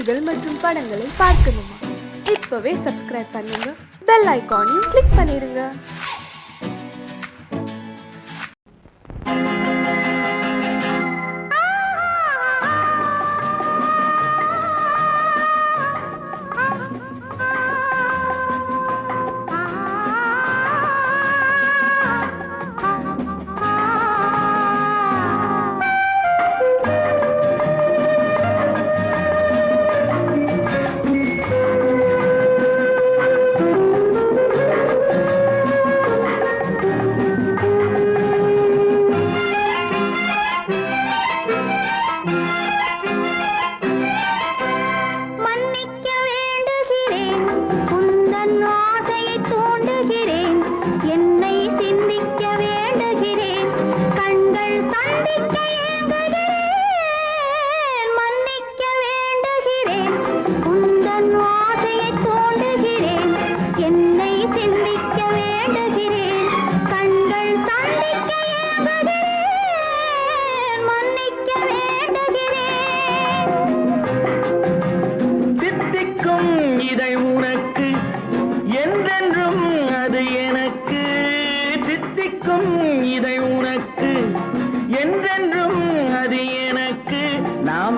செய்திகள் மற்றும் படங்களை பார்க்கணுமா? இப்பவே சப்ஸ்கிரைப் பண்ணுங்க, பெல் ஐகானையும் கிளிக் பண்ணிருங்க.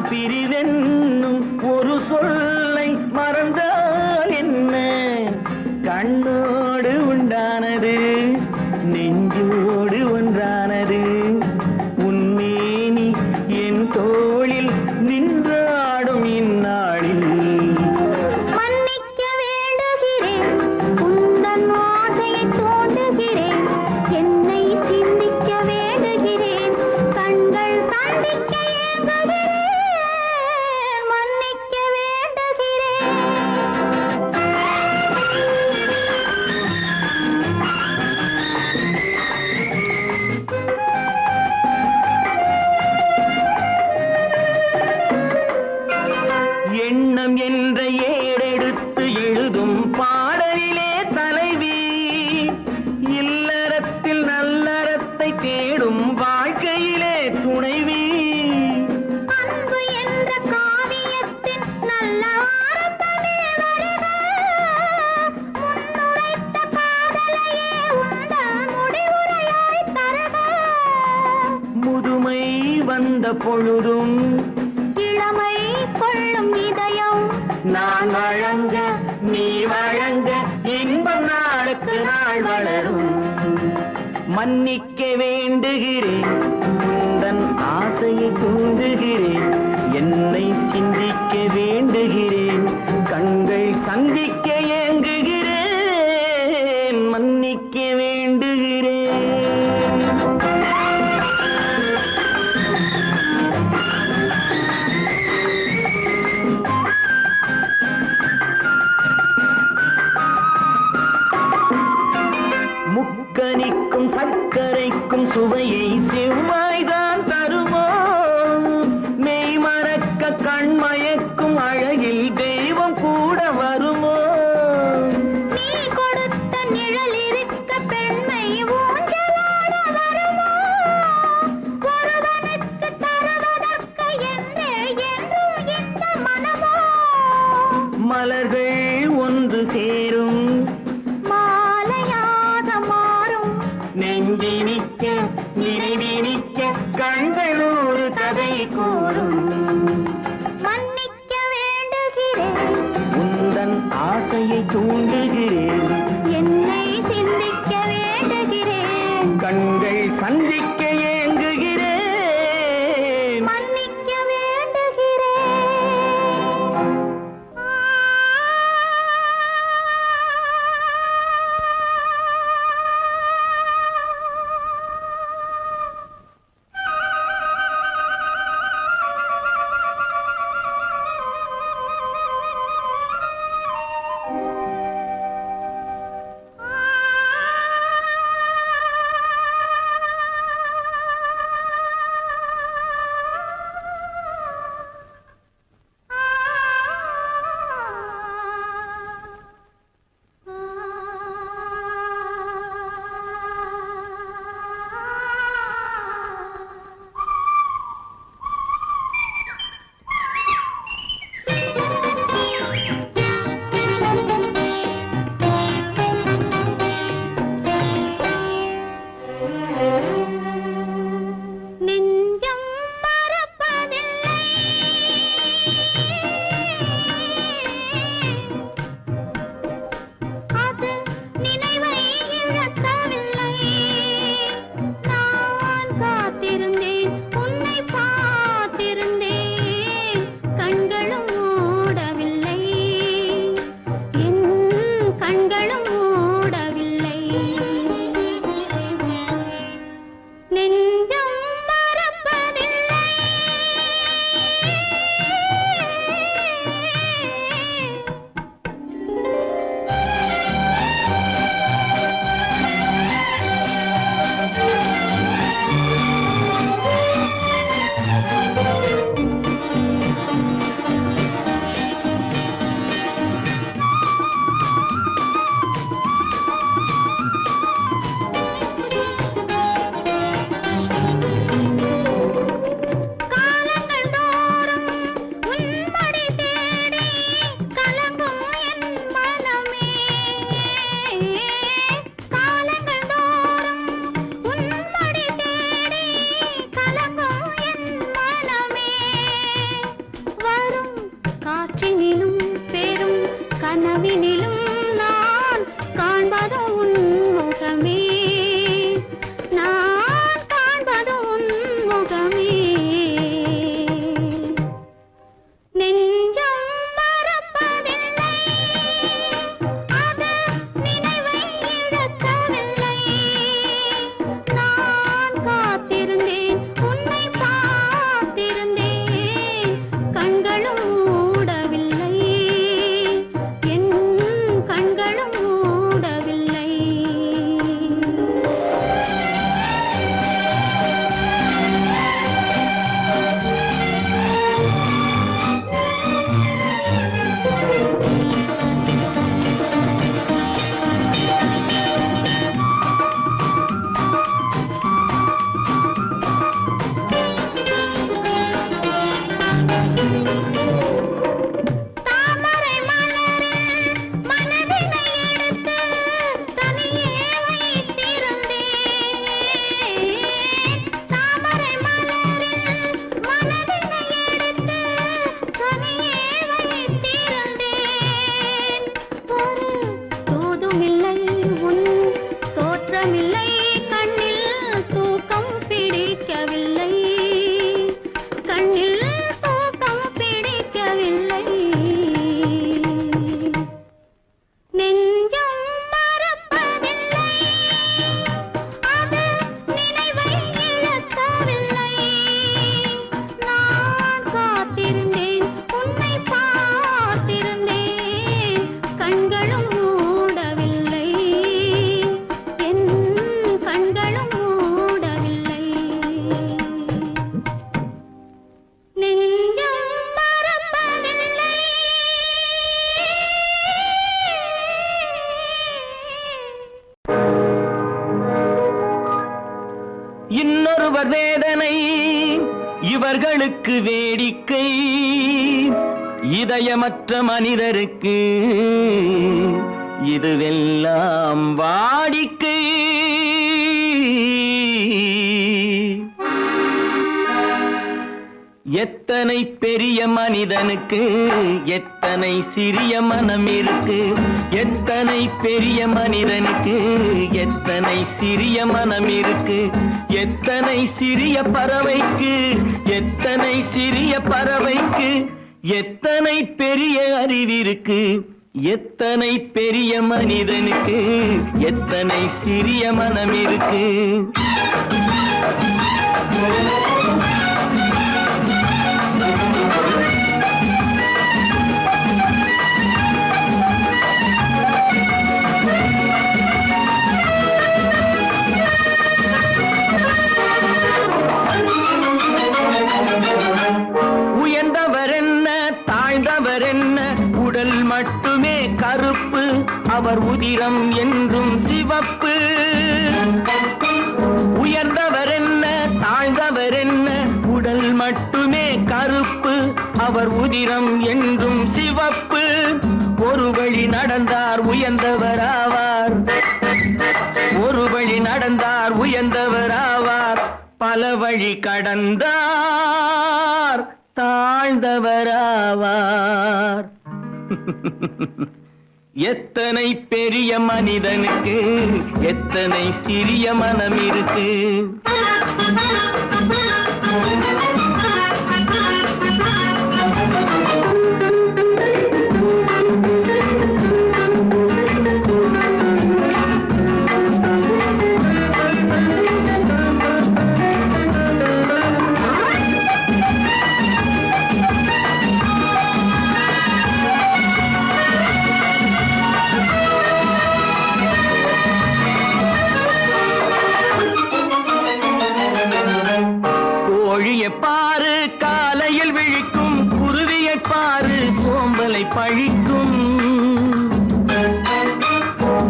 பிரிவென்னும் ஒரு சொல்லை மறந்தால் என்ன? கண்ணோடு உண்டானது நெஞ்சோடு ஒன்றானது. உன்னேனி என் தோளில் நின்றாடும் இந்நாளில் மன்னிக்க வேண்டுகிறேன், உந்தன் ஆசையை தோண்டுகிறேன், என்னை சிந்திக்க வேண்டுகிறேன், கண்கள் சந்திக்க ஏங்குகிறேன். எண்ணம் என்ற ஏடெடுத்து எழுதும் பாடலிலே தலைவி, இல்லறத்தில் நல்லறத்தை தேடும் வாழ்க்கையிலே துணைவி. அன்பு என்ற காவியத்தின் நல்ல ஆரம்பமே வருக, முன்னுரைத்த காதலையே உந்தன் முடிவுரையாய் தருக. முதுமை வந்த பொழுதும் இளமை கொள்ளும் இதயம் நான் வழங்க நீ வழங்க இன்பம் நாளுக்கு நாள் வளரும். மன்னிக்க வேண்டுகிறேன், உந்தன் ஆசையை தூண்டுகிறேன், என்னை சிந்திக்க வேண்டுகிறேன், கண்கள் சந்திக்க ஏங்குகிறேன். மன்னிக்க வேண்டுகிறேன். முக்கனிக்கும் சர்க்கரைக்கும் சுவையை செவ்வாய்தான் தருமோ? மெய் மறக்க கண்மயக்கும் அழகில் தெய்வம் கூட வருமோ? நீ கொடுத்த நிழல் இருக்க பெண்மை ஊஞ்சலாட வருமோ? ஒருவனுக்கு தருவதற்கு என்னே என்றும் இந்த மனமோ? மலர்கள் ஒன்று சேரும் நெஞ்சினிக்க நினைவினிக்க கண்கள் ஒரு கதை கூறும். மன்னிக்க வேண்டுகிறேன், உந்தன் ஆசையை தூண்டுகிறேன், என்னை சிந்திக்க வேண்டுகிறேன், கண்கள் சந்திக்க ஏங்குகிறேன். மன்னிக்க வேண்டுகிறேன். இவர் வேதனை இவர்களுக்கு வேடிக்கை, இதயமற்ற மனிதருக்கு இதுவெல்லாம் வாடிக்கை. எத்தனை பெரிய மனிதனுக்கு எத்தனை சிறிய மனம் இருக்கு, எத்தனை பெரிய மனிதனுக்கு எத்தனை சிறிய மனம் இருக்கு, எத்தனை சிறிய பறவைக்கு எத்தனை சிறிய பறவைக்கு எத்தனை பெரிய அறிவிருக்கு, எத்தனை பெரிய மனிதனுக்கு எத்தனை சிறிய மனம் இருக்கு. உயர்ந்தவர் என்ன தாழ்ந்தவர் என்ன, உடல் மட்டுமே கருப்பு, அவர் உதிரம் என்றும் சிவப்பு. உயர்ந்தவர் என்ன தாழ்ந்தவர் என்ன, உடல் மட்டுமே கருப்பு, அவர் உதிரம் என்றும் சிவப்பு. ஒரு வழி நடந்தார் உயர்ந்தவர் ஆவார், ஒரு வழி நடந்தார் உயர்ந்தவர் ஆவார், பல வழி கடந்தார் தாழ்ந்தவர் ஆவார். எத்தனை பெரிய மனிதனுக்கு எத்தனை சிறிய மனம் இருக்கு. கோழியை பாரு காலையில் விழிக்கும், குருவியை பாரு சோம்பலை பழிக்கும்.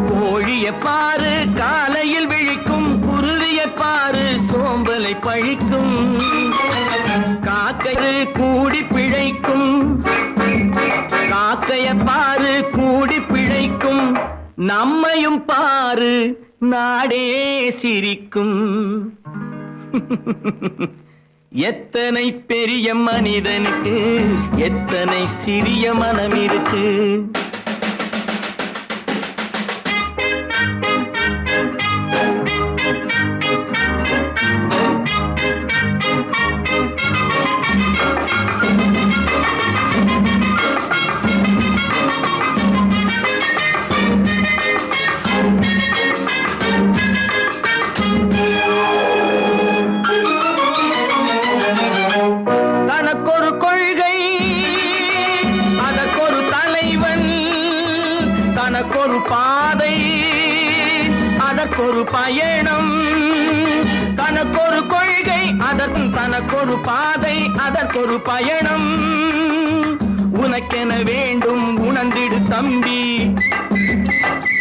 கோழியை பாரு காலையில் விழிக்கும், குருவியை பாரு சோம்பலை பழிக்கும். காக்கை கூடி பிழைக்கும், காக்கையை பாரு கூடி பிழைக்கும். நம்மையும் பாரு நாடே சிரிக்கும். எத்தனை பெரிய மனிதனுக்கு எத்தனை சிறிய மனம் இருக்கு. தனக்கொரு கொள்கை அதற்கொரு தலைவன், தனக்கொரு பாதை அதற்கொரு பயணம். தனக்கொரு கொள்கை தனக்கொரு பாதை அதற்கொரு பயணம். உனக்கென வேண்டும் உணர்ந்திடு தம்பி,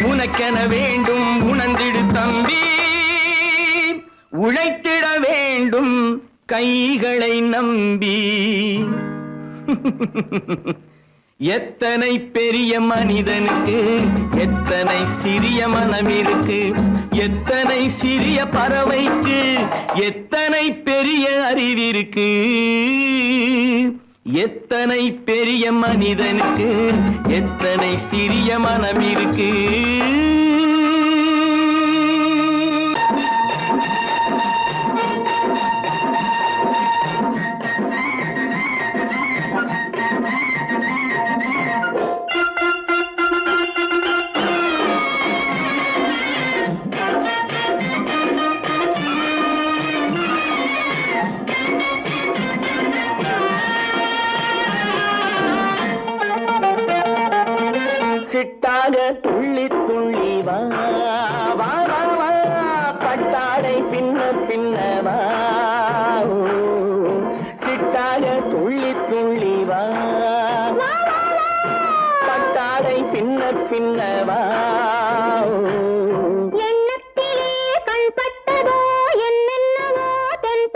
உனக்கென வேண்டும் உணர்ந்திடு தம்பி. உழைத்திட வேண்டும் கைகளை நம்பி. எத்தனை பெரிய மனிதனுக்கு எத்தனை சிறிய மனம் இருக்கு, எத்தனை சிறிய பறவைக்கு எத்தனை பெரிய அறிவிருக்கு, எத்தனை பெரிய மனிதனுக்கு எத்தனை சிறிய மனம் இருக்கு. சிட்டாக துள்ளி துள்ளி வா வா வா வா, பட்டாடை பின்ன பின்ன வா. சிட்டாக துள்ளி துள்ளி வா, பட்டாடை பின்ன பின்ன வா. எண்ணத்திலே கண்பட்டதோ என்னென்னவோ தென்பட்டதோ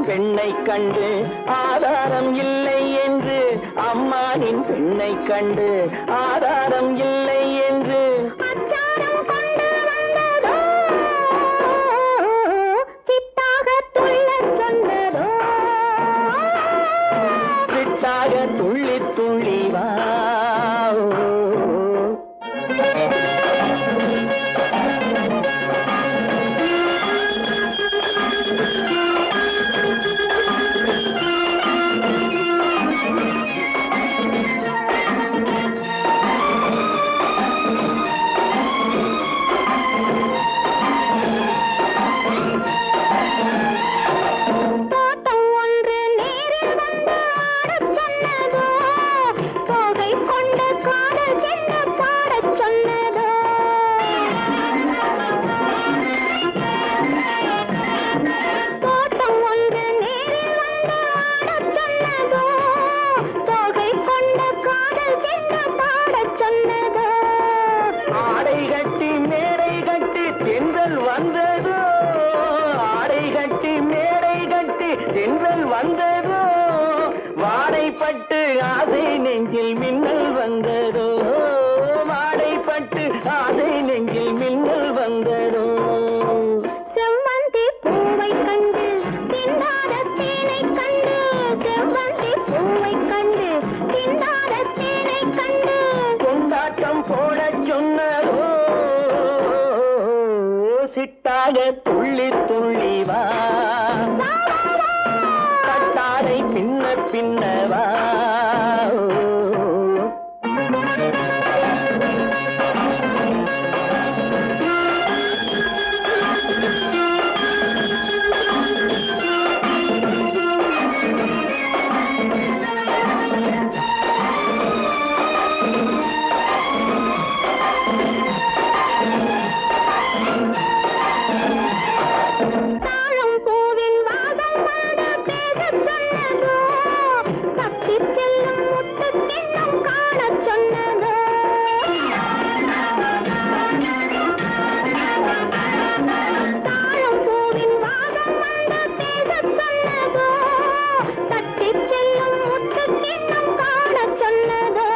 பெண்ணை கண்டு ஆதாரம் இல்லை என்று அம்மானின் பெண்ணை கண்டு ஆதாரம் இல்லை என்று அச்சாரம் கொண்டு வந்ததோ சித்தாக துள்ளச் சொன்னதோ சிட்டாக துள்ளி துள்ளி வா தோட்டம் ஒன்று நேரில் வந்து ஆடச் சொன்னதோ தோகை கொண்ட காதல் என்ன பாடச் சொன்னதோ தோட்டம் ஒன்று நேரில் வந்து ஆடச் சொன்னதோ தோகை கொண்ட காதல் என்ன பாடச் சொன்னதோ ஆடை கட்டி மேடை கட்டி தென்றல் வந்ததோ ஆடை கட்டி மேடை கட்டி தென்றல் வந்ததோ வாடைப்பட்டு ஆசை நெஞ்சில் மின்னல் வந்ததோ வாடைப்பட்டு ஆசை நெஞ்சில் மின்னல் வந்ததோ செவ்வந்தி பூவை கண்டு திண்டாட தேனை கண்டு செவ்வந்தி பூவை கண்டு திண்டாட தேனை கண்டு கொண்டாட்டம் போடச் சொன்னதோ சிட்டாக துள்ளி துள்ளி வா கட்டாடை பின்ன பின்ன வா தாழம் பூவின் வாசம் வந்து பேசச் சொன்னதோ தப்பிச் செல்லும் முத்துக் கிண்ணம் காணச் சொன்னதோ தாழம் பூவின் வாசம் வந்து பேசச் சொன்னதோ தப்பிச் செல்லும் முத்துக் கிண்ணம் காணச் சொன்னதோ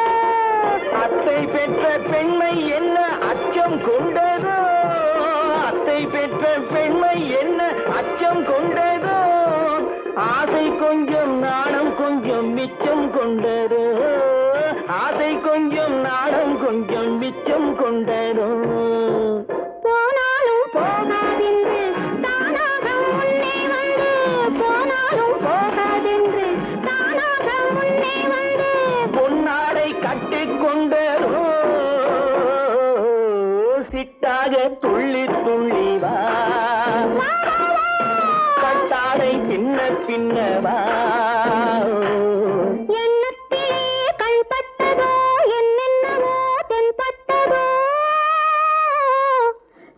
அத்தை பெற்ற பெண்மை என்ன அச்சம் கொண்டதோ அத்தை பெற்ற பெண்மை என்ன அச்சம் கொண்டதோ ஆசை கொஞ்சம் நாணம் கொஞ்சம் மிச்சம் கொண்டதோ ஆசை கொஞ்சம் நாணம் கொஞ்சம் மிச்சம் கொண்டதோ போனாலும் போகாதென்று தானாக முன்னே வந்து போனாலும் போகாதென்று தானாக முன்னே வந்து பொன்னாடை கட்டிக் கொண்டதோ சிட்டாக துள்ளி துள்ளி வா கட்டாடை பின்ன பின்ன வா எண்ணத்திலே கண்பட்டதோ என்னென்னவோ தென்பட்டதோ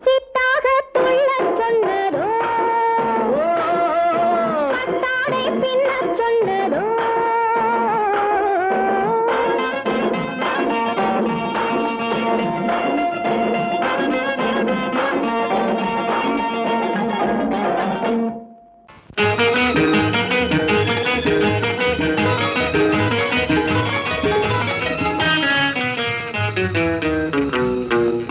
சித்தாக துள்ளச் சொன்னதோ கட்டாடை பின்னச் சொன்னதோ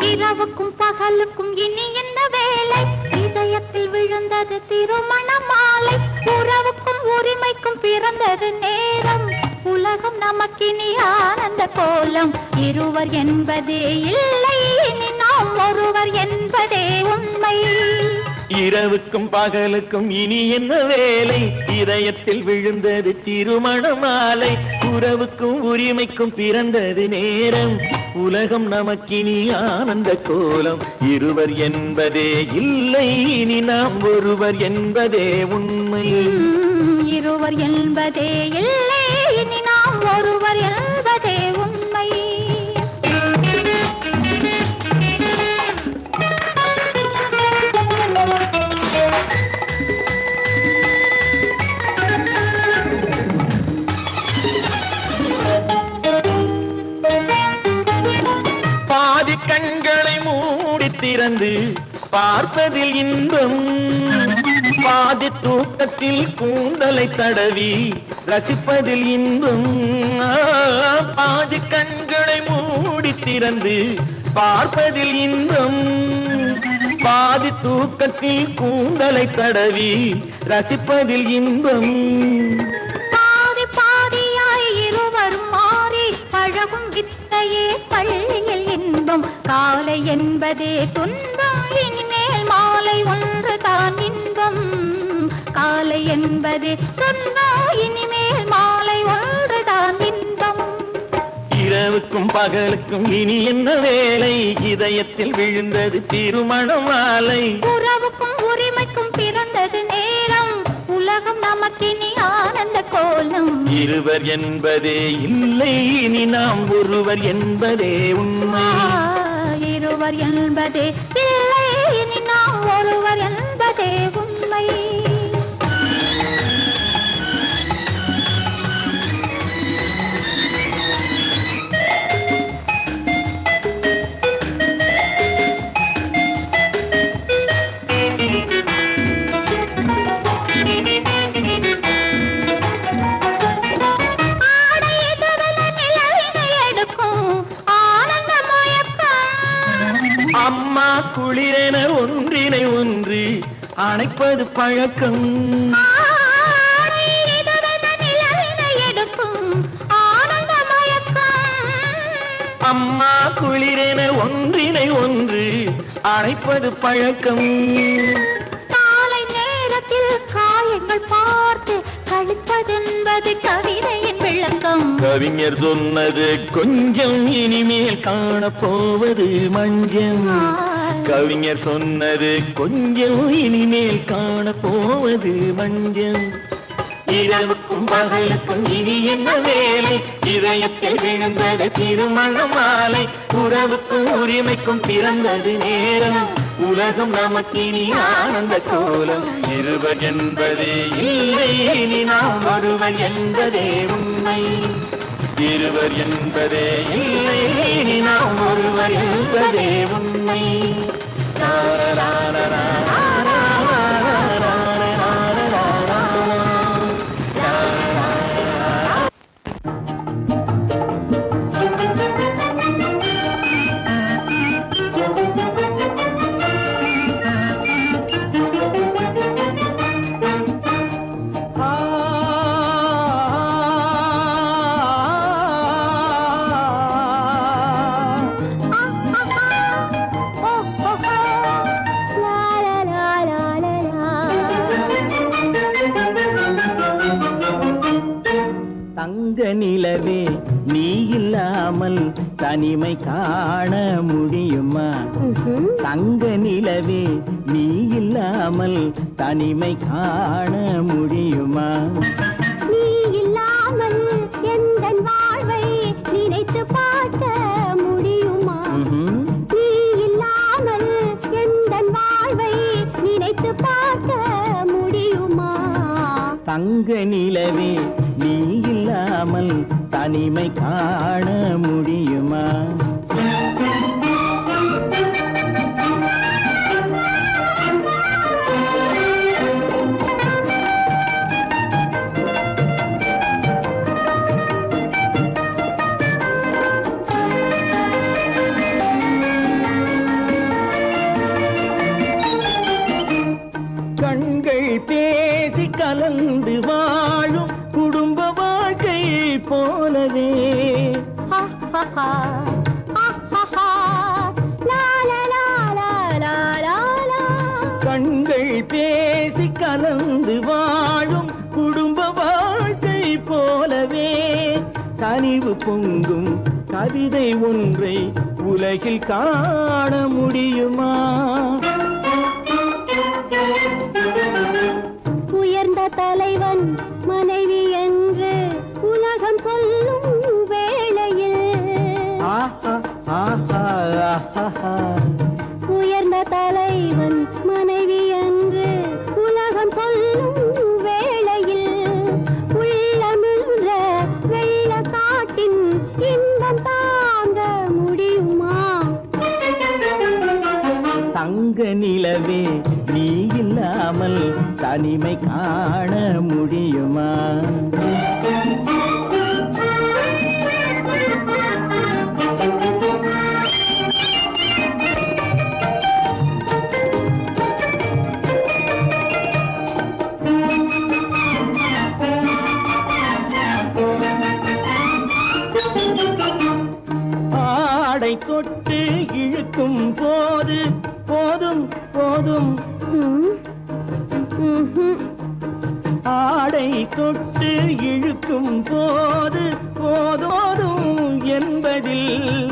இரவுக்கும் பகலுக்கும் இனி என்ன வேலை இதயத்தில் விழுந்தது திருமண மாலை உறவுக்கும் உரிமைக்கும் பிறந்தது நேரம் உலகம் நமக்கினி ஆனந்த கோலம் இருவர் என்பதே இல்லை இனி நாம் ஒருவர் என்பதே உண்மை இரவுக்கும் பகலுக்கும் இனி என்ன வேலை இதயத்தில் விழுந்தது திருமண மாலை உறவுக்கும் உரிமைக்கும் பிறந்தது நேரம் உலகம் நமக்கினி ஆனந்த கோலம் இருவர் என்பதே இல்லை இனி நாம் ஒருவர் என்பதே உண்மை இருவர் என்பதே இல்லை இனி நாம் ஒருவர் என்பதே உண்மை கண்களை மூடி திறந்து பார்ப்பதில் இன்பம் பாதி தூக்கத்தில் கூந்தலை தடவி ரசிப்பதில் இன்பம், பாதி கண்களை மூடி திறந்து பார்ப்பதில் இன்பம். பாதி தூக்கத்தில் கூந்தலை தடவி ரசிப்பதில் இன்பம். பாதி பாதியாய் இருவரும் மாறி பழகும் வித்தையே பள்ளியில் இன்பம். காலை என்பதே துன்பம், இனிமேல் மாலை ஒன்று தான் இன்பம். காலை என்பதே துன்பம், இனிமேல் மாலை ஒன்று தான் இன்பம். இரவுக்கும் பகலுக்கும் இனி என்ன வேலை, இதயத்தில் விழுந்தது திருமண மாலை. உறவுக்கும் உரிமைக்கும் பிறந்தது நேரம், உலகம் நமக்கினி ஆனந்த கோலம். இருவர் என்பதே இல்லை, இனி நாம் ஒருவர் என்பதே உண்மை. இருவர் என்பதே இல்லை, இனி நாம் ஒருவர் என்பதே உண்மை. அம்மா குளிரென ஒன்றினை ஒன்று அணைப்பது பழக்கம். அம்மா குளிரென ஒன்றினை ஒன்று அணைப்பது பழக்கம். காலை நேரத்தில் காயங்கள் பார்த்து கழிப்பதென்பது கவிதையின் விளக்கம். கவிஞர் சொன்னது கொஞ்சம், இனிமேல் காணப்போவது மஞ்சம். கவிஞர் சொன்னது கொஞ்சம், இனிமேல் காணப்போவது மஞ்சம். இரவுக்கும் பகலுக்கும் இனி என்ன வேலை, இதயத்தில் விழுந்தது திருமண மாலை. உறவுக்கும் உரிமைக்கும் பிறந்தது நேரம், உலகம் நமக்கினி ஆனந்த கோலம். இருவர் என்பதே இல்லை, இனி நாம் ஒருவர் என்பதே உண்மை. இருவர் என்பதே இல்லை, இனி நாம் ஒருவர் என்பதே உண்மை. தங்க நிலவே நீ இல்லாமல் தனிமை காண முடியுமா? தங்க நிலவே நீ இல்லாமல் தனிமை காண முடியுமா? நீ இல்லாமல் எந்தன் வாழ்வை நினைத்து பார்க்க முடியுமா? நீ இல்லாமல் எந்தன் வாழ்வை நினைத்து பார்க்க முடியுமா? தங்க நிலவே நீ இல்லாமல் தனிமை காண முடியுமா? கண்கள் பேசி கலந்து வாழும் குடும்ப வாழ்க்கை போலவே. கண்கள் பேசி கலந்து வாழும் குடும்ப வாழ்க்கை போலவே. கனிவு பொங்கும் கவிதை ஒன்றை உலகில் காண முடியுமா? உயர்ந்த தலைவன் மனைவி என்று உலகம் சொல்லும் வேளையில், உயர்ந்த தலைவன் மனைவி என்று உலகம் சொல்லும் வேளையில், உள்ளமிழ்ந்த வெள்ள காட்டின் இன்பம் தாங்க முடியுமா? தங்க நிலவே நீ இல்லாமல் தனி தனிமை காண முடியுமா? ஆடை தொட்டு இழுக்கும் போது போதும் போதும், ஆடை தொட்டு இழுக்கும் போது போதோதும் என்பதில்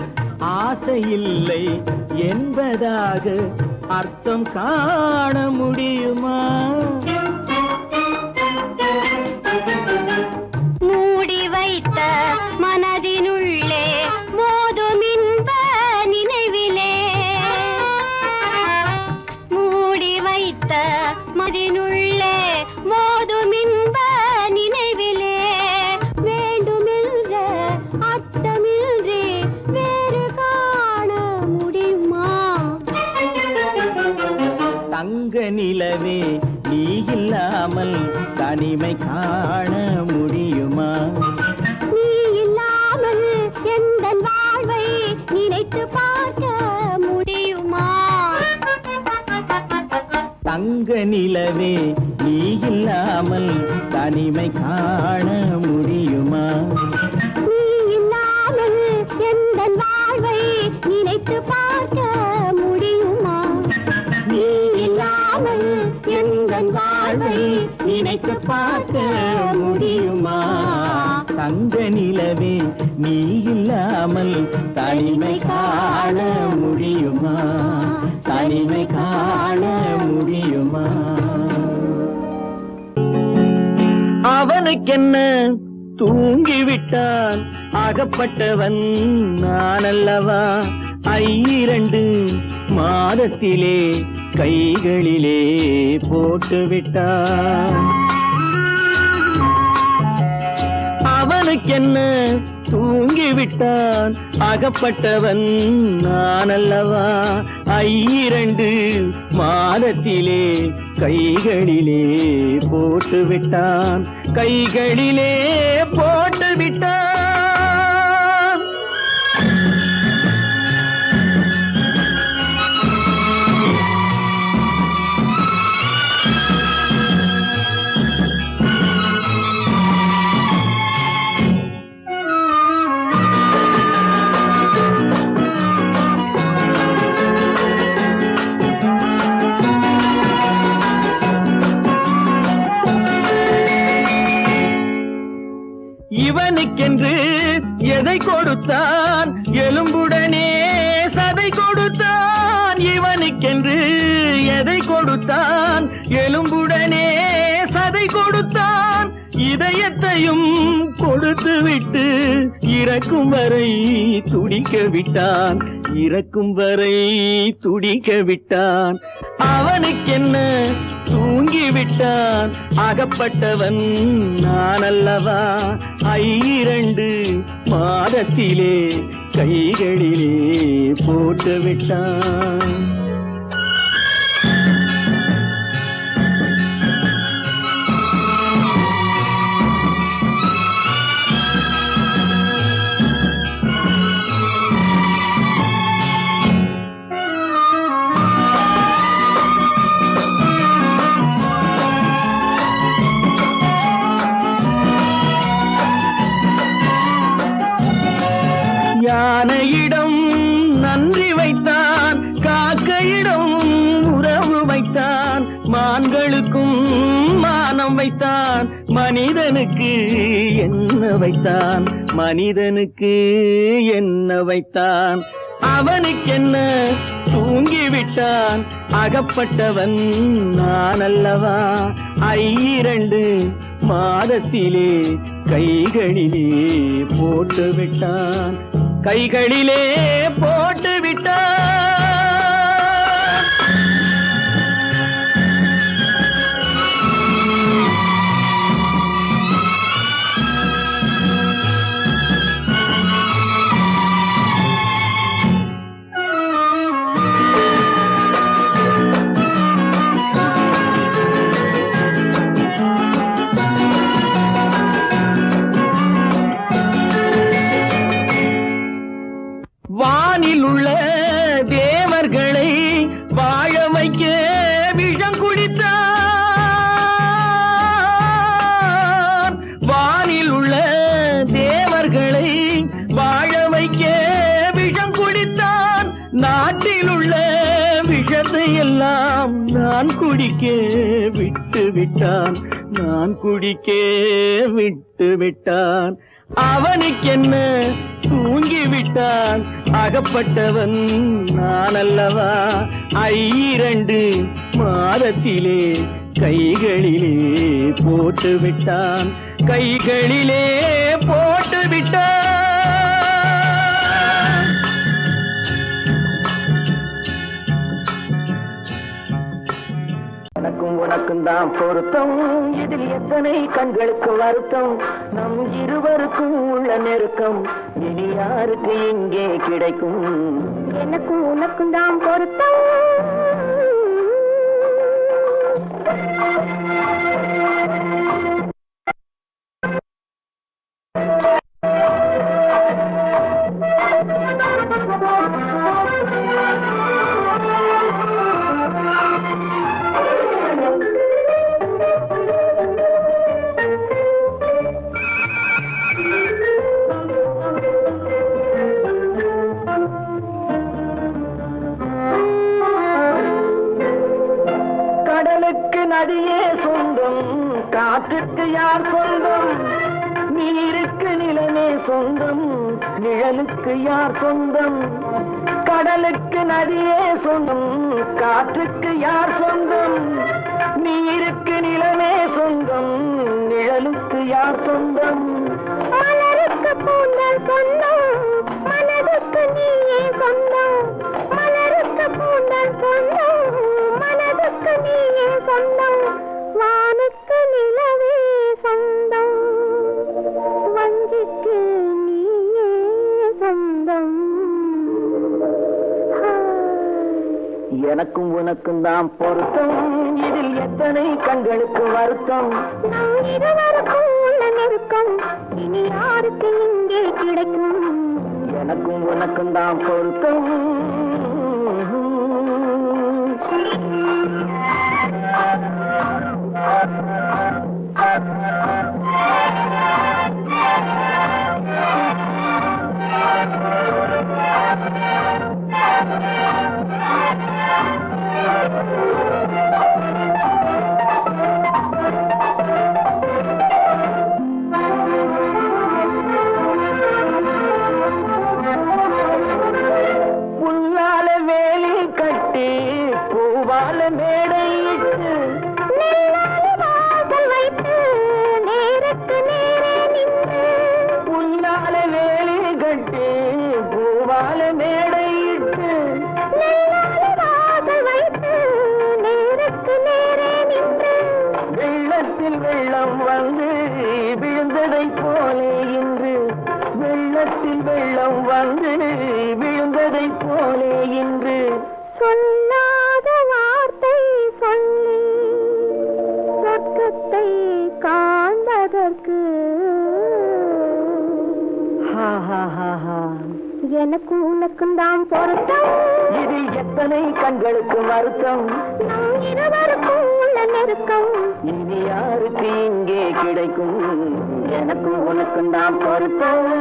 ஆசையில்லை என்பதாக அர்த்தம் காண முடியுமா? மூடி வைத்த மனதினுள்ளே மோதும் இன்ப நினைவிலே, மூடி வைத்த மனதினுள்ளே மோதும் இன்ப நினைவிலே, வேண்டுமென்ற அர்த்தமின்றி வேறு காண முடியுமா? தங்க நிலவே நீ இல்லாமல் தனிமை காண முடியுமா? நீ இல்லாமல் எந்தன் வாழ்வை நினைத்து பார்க்க முடியுமா? தங்க நிலவே நீ இல்லாமல் தனிமை காண முடியுமா? நீ இல்லாமல் எந்தன் வாழ்வை நினைத்து பார்க்க முடியுமா? நீ இல்லாமல் எந்தன் வாழ்வை நினைத்து பார்க்க முடியுமா? தங்க நிலவே நீ இல்லாமல் தனிமை காண முடியுமா? தனிமை காண முடியுமா? அவனுக்கென்ன தூங்கிவிட்டான் அகப்பட்டவன் நான் அல்லவா? 2 மாதத்திலே கைகளிலே போட்டுவிட்டான். அவனுக்கென்ன தூங்கிவிட்டான் அகப்பட்டவன் நான் அல்லவா? 2 மாதத்திலே கைகளிலே போட்டுவிட்டான், கைகளிலே போட்டுவிட்டான். இவனுக்கென்று எதை கொடுத்தான் எலும்புடனே சதை கொடுத்தான். இவனுக்கென்று எதை கொடுத்தான் எலும்புடனே சதை கொடுத்தான். இதயத்தையும் கொடுத்து விட்டு இறக்கும் வரை துடிக்க விட்டான், இறக்கும் வரை துடிக்க விட்டான். அவனுக்கென்ன தூங்கிவிட்டான் அகப்பட்டவன் நான் அல்லவா? 2 மாதத்திலே கைகளிலே போட்டுவிட்டான். யானையிடம் நன்றி வைத்தான், காக்கையிடம் உறவு வைத்தான், மான்களுக்கும் மானம் வைத்தான், மனிதனுக்கு என்ன வைத்தான், மனிதனுக்கு என்ன வைத்தான். அவனுக்கென்ன தூங்கிவிட்டான் அகப்பட்டவன் நான் அல்லவா? 2 மாதத்திலே கைகளிலே போட்டுவிட்டான், கைகளிலே போட்டுவிட்டான். நான் குடிக்க விட்டு விட்டான், நான் குடிக்க விட்டு விட்டான். அவனுக்கென்ன தூங்கி விட்டான், அகப்பட்டவன் நான் அல்லவா. 2 மாதத்திலே கைகளிலே போட்டு விட்டான், கைகளிலே போட்டு விட்டான். எனக்கும் உனக்கும் தான் பொருத்தம், இதில் எத்தனை கண்களுக்கு வருத்தம். நம் இருவருக்கும் உள்ள நெருக்கம் இனி யாருக்கு இங்கே கிடைக்கும். எனக்கும் உனக்கும் தான் பொருத்தம். கடலுக்கு நதியே சொந்தம், காற்றுக்கு யார் சொந்தம். நீருக்கு நிலமே சொந்தம், நிழலுக்கு யார் சொந்தம். கடலுக்கு நதியே சொந்தம், காற்றுக்கு யார் சொந்தம். நீருக்கு நிலமே சொந்தம், நிழலுக்கு யார் சொந்தம். மலருக்கு பூந்தல் சொந்தம், மனதுக்கு நீயே சொந்தம். மலருக்கு பூந்தல் சொந்தம், மனதுக்கு நீயே சொந்தம். வானுக்கு நிலவே சொந்தம், வஞ்சிக்கு நீயே சொந்தம். எனக்கும் உனக்கும் தான் பொருத்தம், இதில் எத்தனை கண்களுக்கு வருத்தம். நம் இருவருக்கும் உள்ள நெருக்கம் இனி யாருக்கு இங்கே கிடைக்கும். எனக்கும் உனக்கும் தான் பொருத்தம். புல்லால வேலி கட்டி பூவால மேடையிட்டு வாசல் வைத்து நேருக்கு நேரே நின்று. புல்லால வேலி கட்டி பூவால மேடையிட்டு வாசல் வைத்து நேருக்கு நேரே நின்று. வெள்ளத்தில் வெள்ளம் வந்து விழுந்ததை போலே இன்று. வெள்ளத்தில் வெள்ளம் வந்து விழுந்ததை போலே இன்று. சொல்லாத வார்த்தை சொல்லி சொர்க்கத்தை காண்பதற்கு எனக்கும் உனக்கும் தான் பொருத்தம். இதில் எத்தனை கண்களுக்கு வருத்தம். நம் இருவருக்கும் உள்ள நெருக்கம் இனி யாருக்கு இங்கே கிடைக்கும். எனக்கும் உனக்கும் தான் பொருத்தம்.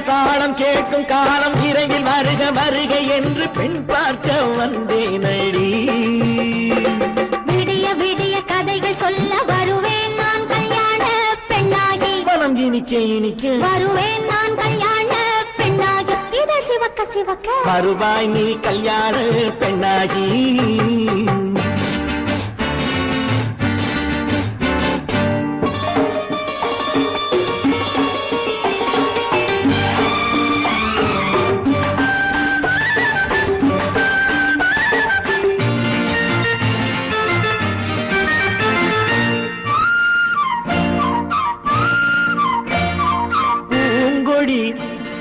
தாளம் கேட்கும் காலம் இரவில் வருக வருக என்று பெண் பார்க்க வந்தேனடி. விடிய விடிய கதைகள் சொல்ல வருவேன் நான் கல்யாண பெண்ணாகி. மனம் இனிக்க இனிக்க வருவேன் நான் கல்யாண பெண்ணாகி. இதழ் சிவக்க சிவக்க வருவாய் நீ கல்யாண பெண்ணாகி.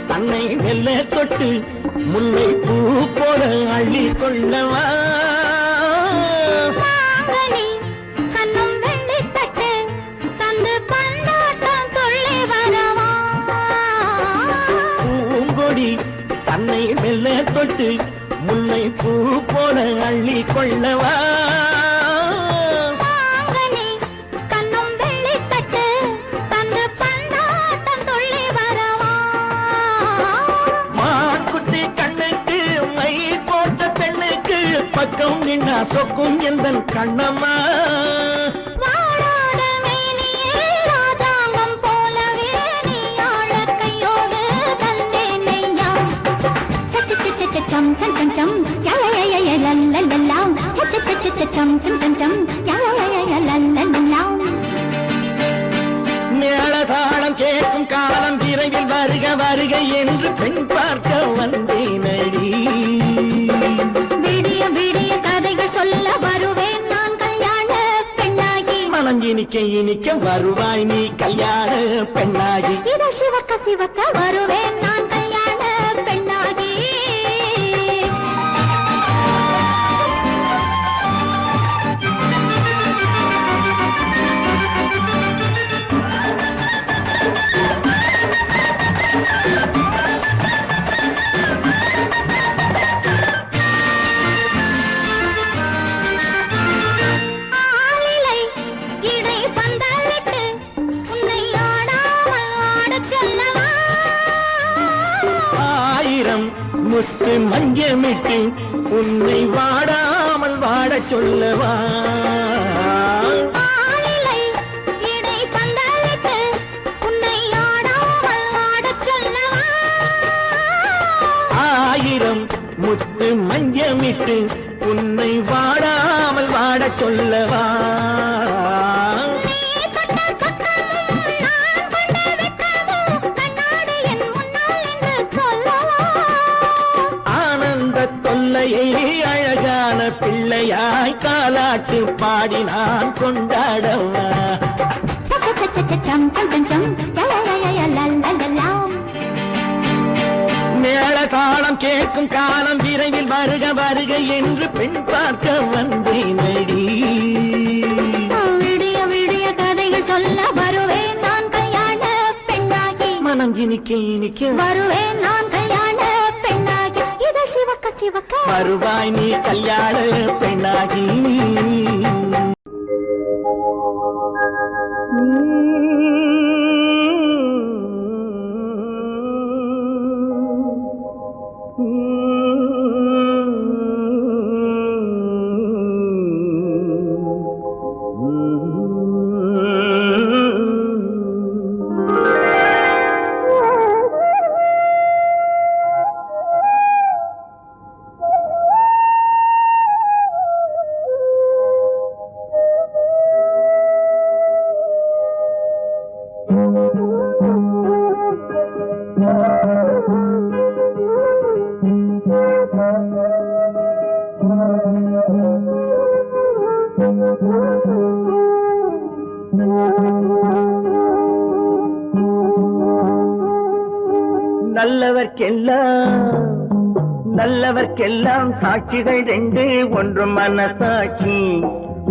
தன்னை வெல்ல தொட்டு முல்லை பூ போல அள்ளி கொள்ளவா. கண்ணும் வெள்ளி தட்டு கொடி தன்னை மெல்ல தொட்டு முல்லை பூ போல அள்ளி கொள்ளவா மாங்கனி கண்ணும் வெள்ளித்தட்டு தந்து பந்தாட்டம் துள்ளி வரவா மான்குட்டி கண்ணுக்கு மை போட்ட பெண்ணுக்கு பக்கம் நின்னா சொக்கும் எந்தன் கண்ணம்மா வாடாத மேனியே ராதாங்கம் போலவே நீ ஆழக் கையோடு தந்தேன் நெய்யா சம் சம் சம் சம் யா யா யா யா லல்லல்லா சம் சம் சம் சம் யா யா யா லல்லல்லா மேளதாளம் கேட்கும் காலம் விரைவில் வருக வருக என்று பெண் பார்க்க வந்தேனடி விடிய விடிய கதைகள் சொல்ல வருவேன் நான் கல்யாண பெண்ணாகி மனம் இனிக்க இனிக்க வருவாய் நீ கல்யாண பெண்ணாகி இதழ் சிவக்க சிவக்க வருவேன் நான் கல்யாண பெண்ணாகி ஆலிலை இடை பந்தலிட்டு உன்னை ஆடாமல் ஆடச் சொல்லவா ஆயிரம் முத்து மஞ்சமிட்டு உன்னை வாடாமல் வாடச் சொல்லவா ஆலிலை இடை பந்தலிட்டு உன்னை ஆடாமல் ஆடச் சொல்லவா ஆயிரம் முத்து மஞ்சமிட்டு உன்னை வாடாமல் வாடச் சொல்லவா நீ தொட்ட பக்கமும் நான் கொண்ட வெட்கமும் கண்ணாடி என் முன்னால் என்று சொல்லவா ஆனந்த தொல்லையை அழகான பிள்ளையாய் காலாட்டு பாடி நான் கொண்டாடவா சம் சம் சம் சம் யா யா யா லல்லல்லா மேளதாளம் கேட்கும் காலம் விரைவில் வருக வருக என்று பெண் பார்க்க வந்தேனடி விடிய விடிய கதைகள் சொல்ல வருவேன் நான் கல்யாண பெண்ணாகி மனம் இனிக்க இனிக்க வருவேன் நான் கல்யாண பெண்ணாகி இதழ் சிவக்க சிவக்க வருவாய் நீ கல்யாண பெண்ணாகி நல்லவர்க்கெல்லாம் சாட்சிகள் ரெண்டு, ஒன்று மனசாட்சி,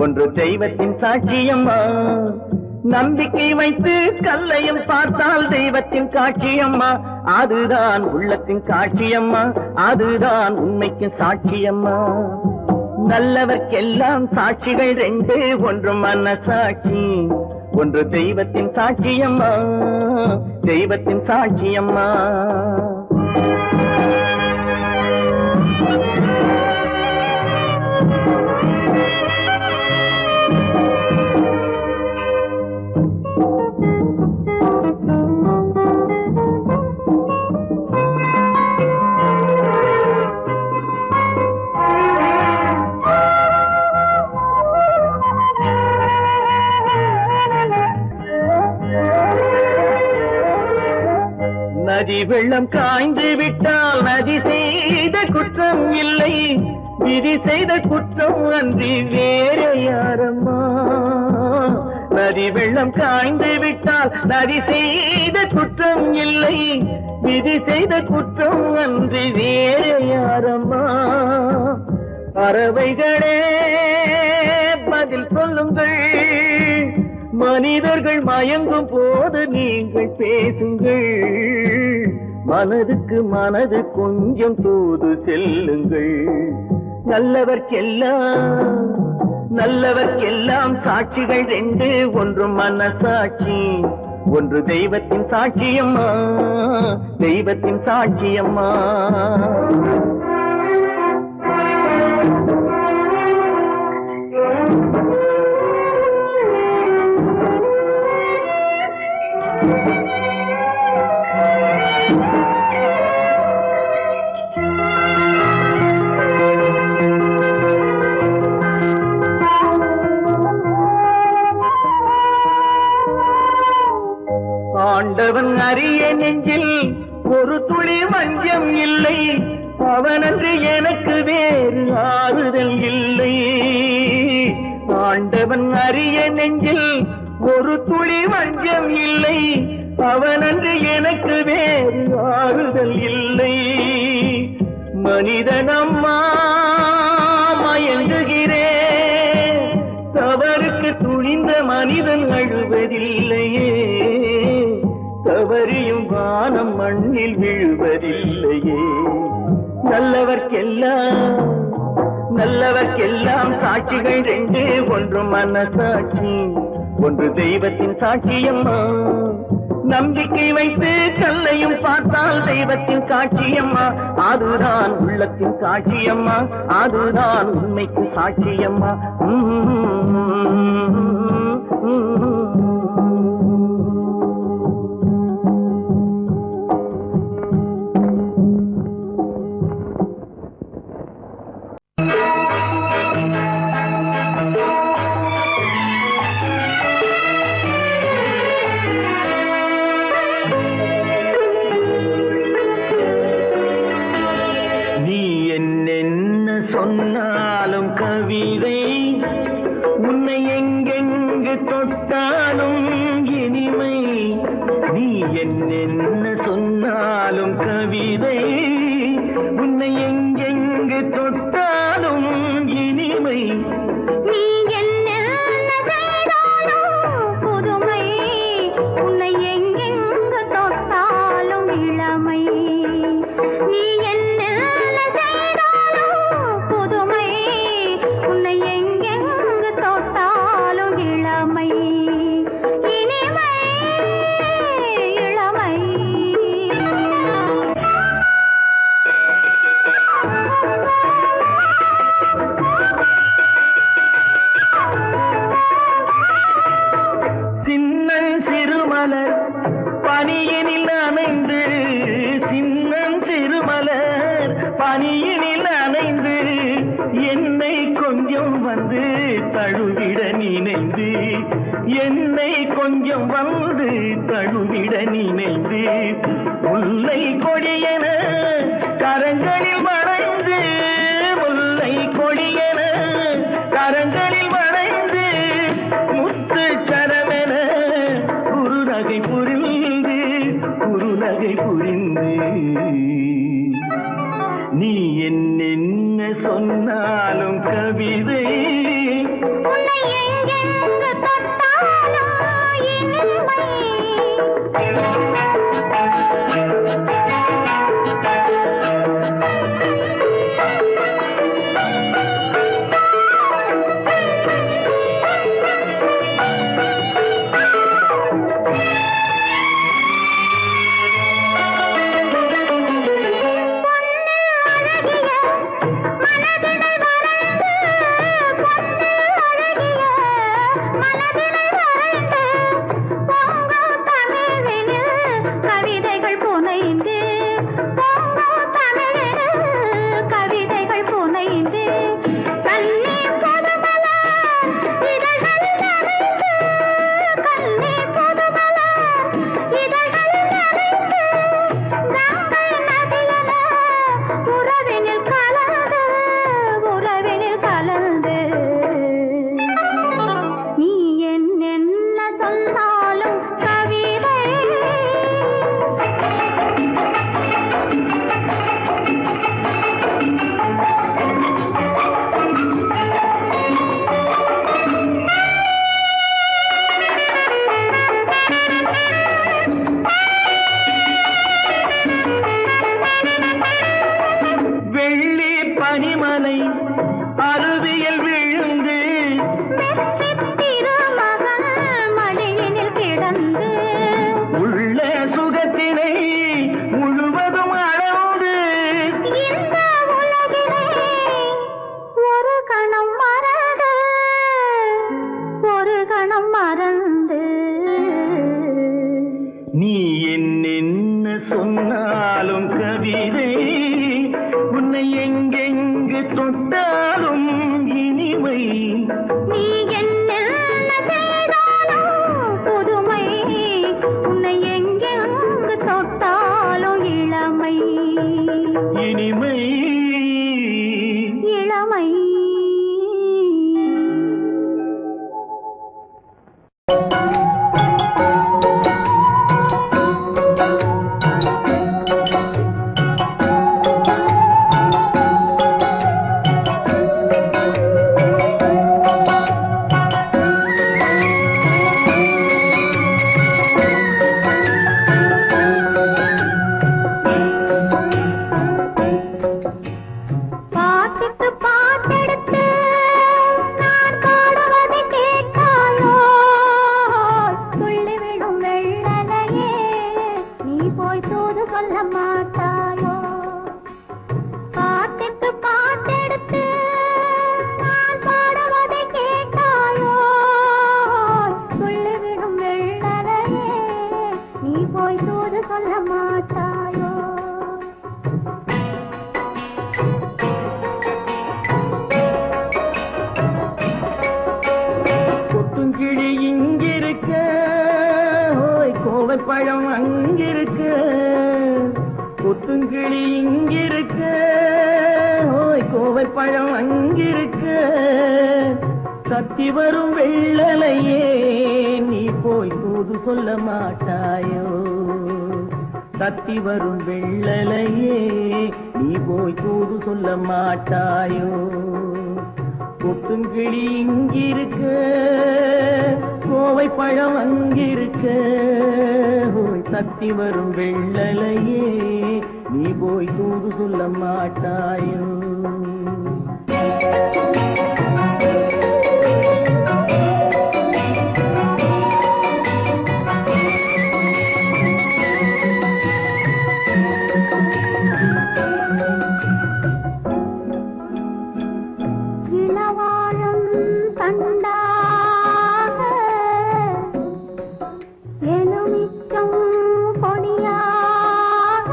ஒன்று தெய்வத்தின் சாட்சியம்மா. நம்பிக்கை வைத்து கல்லையும் பார்த்தால் தெய்வத்தின் காட்சியம்மா, அதுதான் உள்ளத்தின் காட்சியம்மா, அதுதான் உண்மைக்கு சாட்சியம்மா. நல்லவர்க்கெல்லாம் சாட்சிகள் ரெண்டு, ஒன்று மனசாட்சி, ஒன்று தெய்வத்தின் சாட்சியம்மா, தெய்வத்தின் சாட்சியம்மா. நதி வெள்ளம் காய்ந்து விட்டால் நதி செய்த குற்றம் இல்லை, விதி செய்த குற்றம் அன்றி வேற யாரம்மா. நதி வெள்ளம் காய்ந்து விட்டால் நதி செய்த குற்றம் இல்லை, விதி செய்த குற்றம் அன்றி வேற யாரம்மா. பறவைகளே பதில் சொல்லுங்கள், மனிதர்கள் மயங்கும் போது நீங்கள் பேசுங்கள். மனதுக்கு மனது கொஞ்சம் தூது செல்லுங்கள். நல்லவர்க்கெல்லாம் சாட்சிகள் ரெண்டு, ஒன்று மனசாட்சி, ஒன்று தெய்வத்தின் சாட்சியம்மா, தெய்வத்தின் சாட்சியம்மா. ஆண்டவன் அறிய நெஞ்சில் ஒரு துளி வஞ்சம் இல்லை, அவனன்று எனக்கு வேறு ஆறுதல் இல்லை. ஆண்டவன் அறிய நெஞ்சில் ஒரு துளி வஞ்சம் இல்லை, அவனன்று எனக்கு வேறு ஆறுதல் இல்லை. மனிதனம்மா மயங்குகிறேன், தவறுக்கு துணிந்த மனிதன் அழுவதில்லையே, தவறியும் வானம் மண்ணில் விழுவதில்லையே. நல்லவர்க்கெல்லாம் சாட்சிகள் ரெண்டு, ஒன்று மனசாட்சி, ஒன்று தெய்வத்தின் சாட்சியம்மா. நம்பிக்கை வைத்து கல்லையும் பார்த்தால் தெய்வத்தின் சாட்சியம்மா, அதுதான் உள்ளத்தின் சாட்சியம்மா, அதுதான் உண்மைக்கு சாட்சியம்மா. சொன்னாலும் கவிதை, உன்னை எங்கெங்கு தொட்டாலும் இனிமை. நீ என்ன சொன்னாலும் கவிதை, உன்னை எங்கெங்கு தொட்டாலும் இனிமை. நீ என்ன செய்தாலும் புதுமை, உன்னை எங்கெங்கு தொட்டாலும் இளமை. நீ என்ன பனியினில் அணைந்து, சின்னம் திருமலர் பனியினில் அணைந்து, என்னை கொஞ்சம் வந்து தழுவிட நினைந்து, என்னை கொஞ்சம் வந்து தழுவிட நினைந்து, முல்லை கொடியென கரங்களில் வளைந்து, முல்லை கொடியென கரங்களில் வளைந்து, முத்து சரமென குறுநகை புரிந்து, குறுநகை புரிந்து. நீ என்ன சொன்னாலும் கவிதை, உன்னை எங்கெங்கு தொட்டாலும் இனிமை. மனதினை சொன்னாலும் கவிதை உன்னை எங்கெங்கு தொட்டாலும் இனிமை நீ என்ன செய்தாலும் புதுமை உன்னை எங்கெங்கு தொட்டாலும் இளமை இனிமை இளமை பாட்டுக்கு பாட்டெடுத்து நான் பாடுவதை கேட்காயோ துள்ளிவிடும் வெள்ளலையே நீ போய் தூது சொல்ல மாட்டாயோ பாட்டுக்கு பாட்டெடுத்து நான் பாடுவதை கேட்காயோ துள்ளிவிடும் வெள்ளலையே நீ போய் தூது சொல்ல மாட்டாயோ கொத்துங்கிளி இங்கிருக்க ஓய் கோவை பழம் அங்கிருக்க கொத்துங்கிளி இங்கிருக்க ஓய் கோவை பழம் அங்கிருக்க தத்தி வரும் வெள்ளலையே நீ போய் தூது சொல்ல மாட்டாயோ தத்தி வரும் வெள்ளலையே நீ போய் தூது சொல்ல மாட்டாயோ கொத்துங்கிளி இங்கிருக்க கோவை பழம் அங்கிருக்க ஓய் தத்தி வரும் வெள்ளலையே நீ போய் தூது சொல்ல மாட்டாயோ இளவாழம் தண்டாக எலுமிச்சம் கொடியாக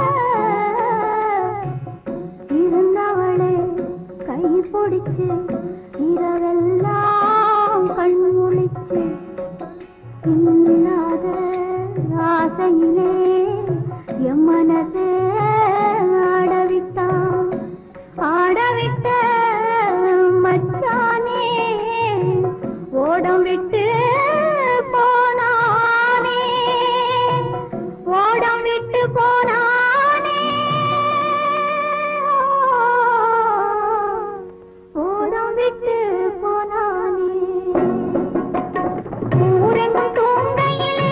இருந்தவளே கை பிடிச்சு இரவெல்லாம் கண் முழிச்சு இல்லாத ஆசையிலே என் மனசே ஆடவிட்டான் ஆடவிட்ட மச்சானே ஓடம் விட்டு போனானே ஓடம் விட்டு போனானே ஓடம் விட்டு போனானே ஊரெங்கும் தூங்கையிலே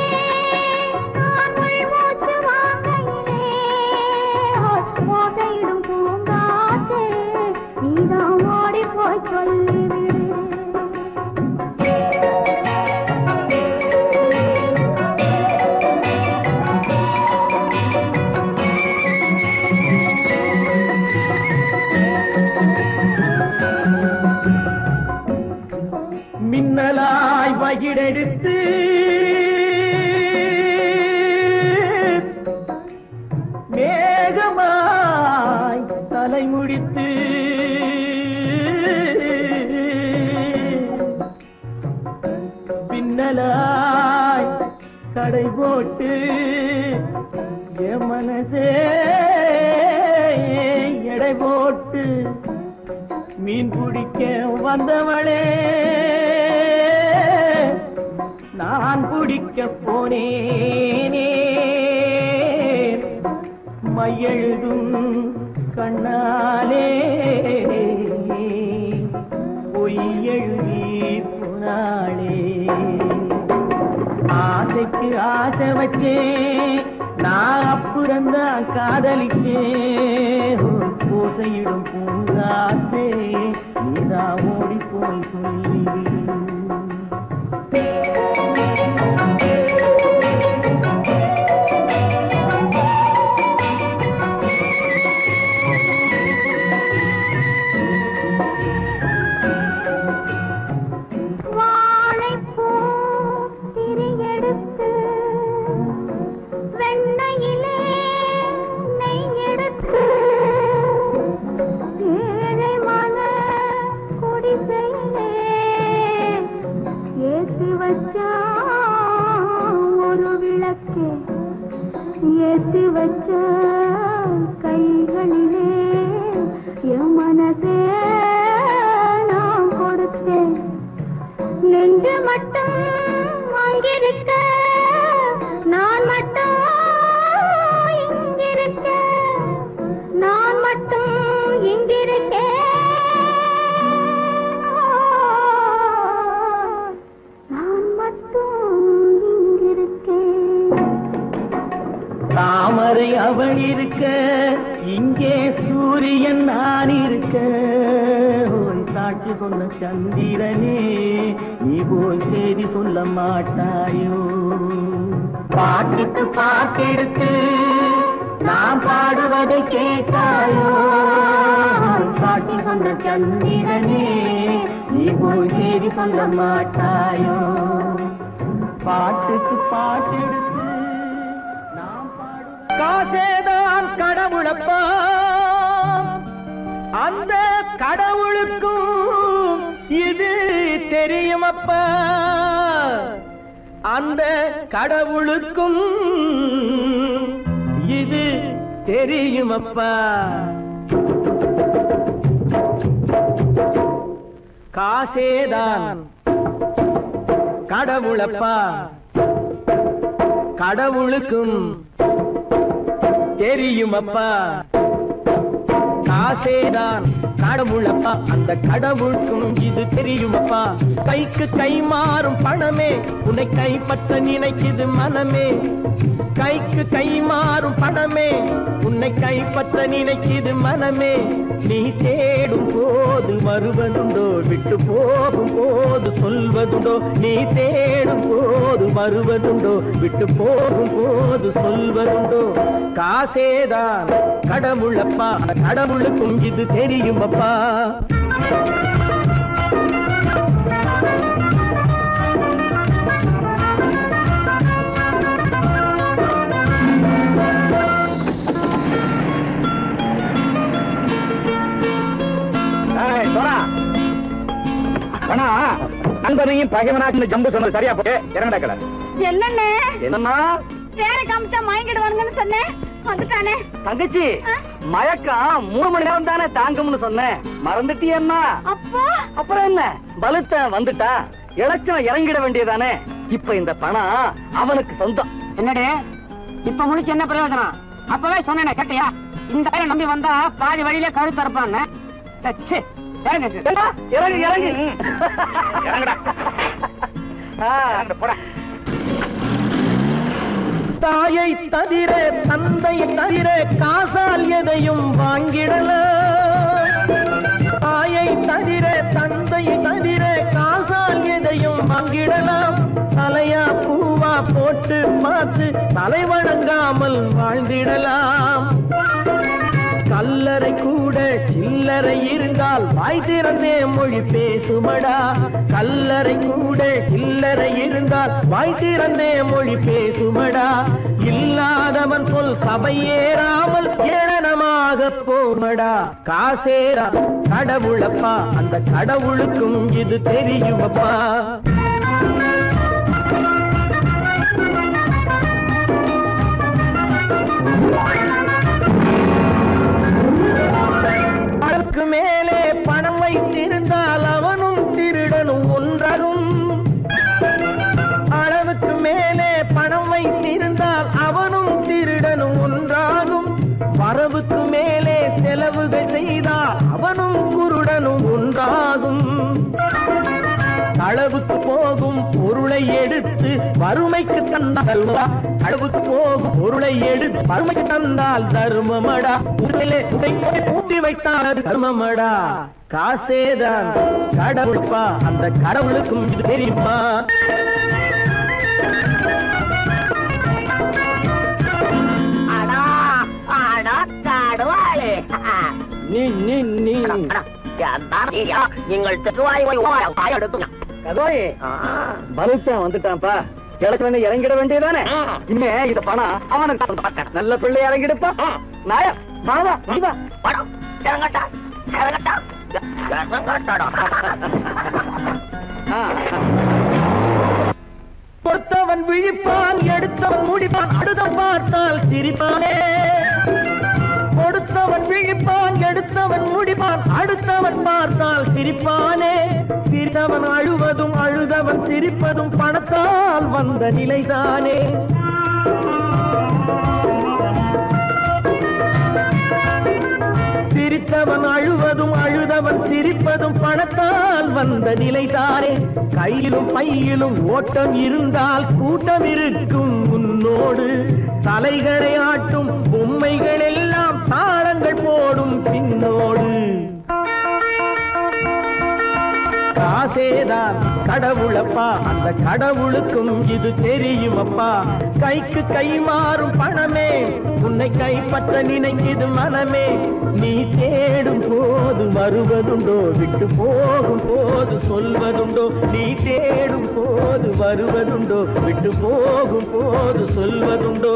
நான் உள்மூச்சு வாங்கையிலே ஓசையிடும் பூங்காற்றே நீதான் ஓடி போய் சொல்லிவிடு மின்னலாய் வகிடெடுத்து மேகமாய் தலைமுடித்து பின்னலாய் கடை போட்டு என் மனசே எடை போட்டு மீன் பிடிக்க வந்தவளே நான் பிடிக்க போனேனே மையெழுதும் கண்ணாலே பொய் எழுதி போனாளே ஆசைக்கு ஆசை வச்சே நான் அப்புறந்தான் காதலிச்சேன் ஓசையிடும் பூங்காற்றே நீதா ஓடி போய் சொல்லிவிடு வாழைப்பூ திரியெடுத்து வெண்ணையிலே ஏத்தி வச்ச கைகளிலே என் மனசே நான் கொடுத்தேன். நெஞ்சு மட்டும் அங்கிருக்க, நான் மட்டும் இங்கிருக்க, நான் மட்டும் இங்கிருக்கேன், நான் மட்டும் இங்கிருக்கேன். தாமரை அவள் இருக்க, இங்கே சூரியன் நான் இருக்க. ஓய் சாட்சி சொன்ன சந்திரனே, நீ போய் செய்தி சொல்ல மாட்டாயோ? பாட்டுக்கு பாட்டெடுத்து நான் பாடுவதை கேட்டாயோ? சாட்சி சொன்ன சந்திரனே, நீ போய் செய்தி சொல்ல மாட்டாயோ? பாட்டுக்கு பாட்டெடுத்து காசேதான் கடவுளப்பா, அந்த கடவுளுக்கும் இது தெரியுமப்பா, அந்த கடவுளுக்கும் இது தெரியுமப்பா. காசேதான் கடவுளப்பா, கடவுளுக்கும் தெரியுமப்பா. காசேதான் கடவுளப்பா, அந்த கடவுளுக்கும் இது தெரியுமப்பா. கைக்கு கை மாறும் பணமே, உன்னை கைப்பற்ற நினைக்குது மனமே. கைக்கு கை மாறும் பணமே, உன்னை கைப்பற்ற நினைக்குது மனமே. நீ தேடும் போது வருவதுண்டோ, விட்டு போகும் போது சொல்வதுண்டோ? நீ தேடும் போது வருவதுண்டோ, விட்டு போகும் போது சொல்வதுண்டோ? காசேதான் கடவுளப்பா, கடவுளுக்கும் இது தெரியுமப்பா. நண்பனையும் பகைவனாக்கு ஜம்பு சொன்னது சரியா போய் இறங்கடா கடை. என்னண்ணே என்னம்மா வேற காமிச்சா மயங்கிடுவானுங்கன்னு சொன்னேன், வந்துட்டானே. தங்கச்சி, மயக்கம் 3 மணி நேரம் தானே தாங்கும்னு சொன்னேன், மறந்துட்டியம்மா? அப்போ அப்புறம் என்ன, பலுத்த வந்துட்டா இலச்சம் இறங்கிட வேண்டியதானே. இப்ப இந்த பணம் அவனுக்கு சொந்தம். என்னடே இப்ப முடிச்சு என்ன பிரயோஜனம்? அப்பவே சொன்னேன் கேட்டியா? இந்த ஆயிரம் நம்பி வந்தா பாதி வழியில கழுத்து அறுப்பான்னு. இறங்கு இறங்கு இறங்கு இறங்குடா. போடா. தாயை தவிர தந்தை தவிர காசால் எதையும் வாங்கிடலாம். தாயை தவிர தந்தை தவிர காசால் எதையும் வாங்கிடலாம். தலையா பூவா போட்டு பார்த்து தலை வணங்காமல் வாழ்ந்திடலாம். கல்லறை கூட சில்லறை இருந்தால் வாய் திறந்தே மொழி பேசுமடா. கல்லறை கூட சில்லறை இருந்தால் வாய் திறந்தே மொழி பேசுமடா. இல்லாதவன் சொல் சபையேறாமல் ஏளனமாக போமடா. காசேரா கடவுளப்பா, அந்த கடவுளுக்கும் இது தெரியுமப்பா. அளவுக்கு மேலே பணம் வைத்திருந்தால் அவனும் திருடனும் ஒன்றாகும். அளவுக்கு மேலே பணம் வைத்திருந்தால் அவனும் திருடனும் ஒன்றாகும். வரவுக்கு மேலே செலவுகள் செய்தால் அவனும் குருடனும் ஒன்றாகும். அளவுக்கு போகும் பொருளை எடுத்து வறுமைக்கு தந்தால் அளவுக்கு போகும் பொருளை எடுத்து வறுமைக்கு தந்தால் தர்மமடா. ஊட்டி வைத்தால் தர்மமடா. காசேதான் கடவுள்பா, அந்த கடவுளுக்கும் இது தெரியுமா? நீ நீ நீ நீங்கள் பலுத்தான் வந்துட்டான்ப்பா. கிழக்கு இறங்கிட வேண்டியதானே. இனிமே இந்த பணம் அவனுக்கு நல்ல பிள்ளை இறங்கிடுப்பா. நாயா வாடா வாடா இறங்கட்டா இறங்கட்டா கொடுத்தவன் எடுத்தவன் விழிப்பான் எடுத்தவன் முடிப்பான் அடுத்தவன் பார்த்தால் சிரிப்பானே கொடுத்தவன் விழிப்பான் எடுத்தவன் முடிப்பான் அடுத்தவன் பார்த்தால் சிரிப்பானே சிரித்தவன் அழுவதும் அழுதவன் சிரிப்பதும் பணத்தால் வந்த நிலைதானே சிரித்தவன் அழுவதும் அழுதவன் சிரிப்பதும் பணத்தால் வந்த நிலைதானே கையிலும் பையிலும் ஓட்டம் இருந்தால் கூட்டம் இருக்கும் உன்னோடு தலைகளை ஆட்டும் பொம்மைகள் எல்லாம் தாளங்கள் போடும் பின்னோடு காசேதான் கடவுளப்பா அந்த கடவுளுக்கும் இது தெரியுமப்பா கைக்கு கை மாறும் பணமே உன்னை கைப்பற்ற நினைக்குது மனமே நீ தேடும் போது வருவதுண்டோ விட்டு போகும் போது சொல்வதுண்டோ நீ தேடும் போது வருவதுண்டோ விட்டு போகும் போது சொல்வதுண்டோ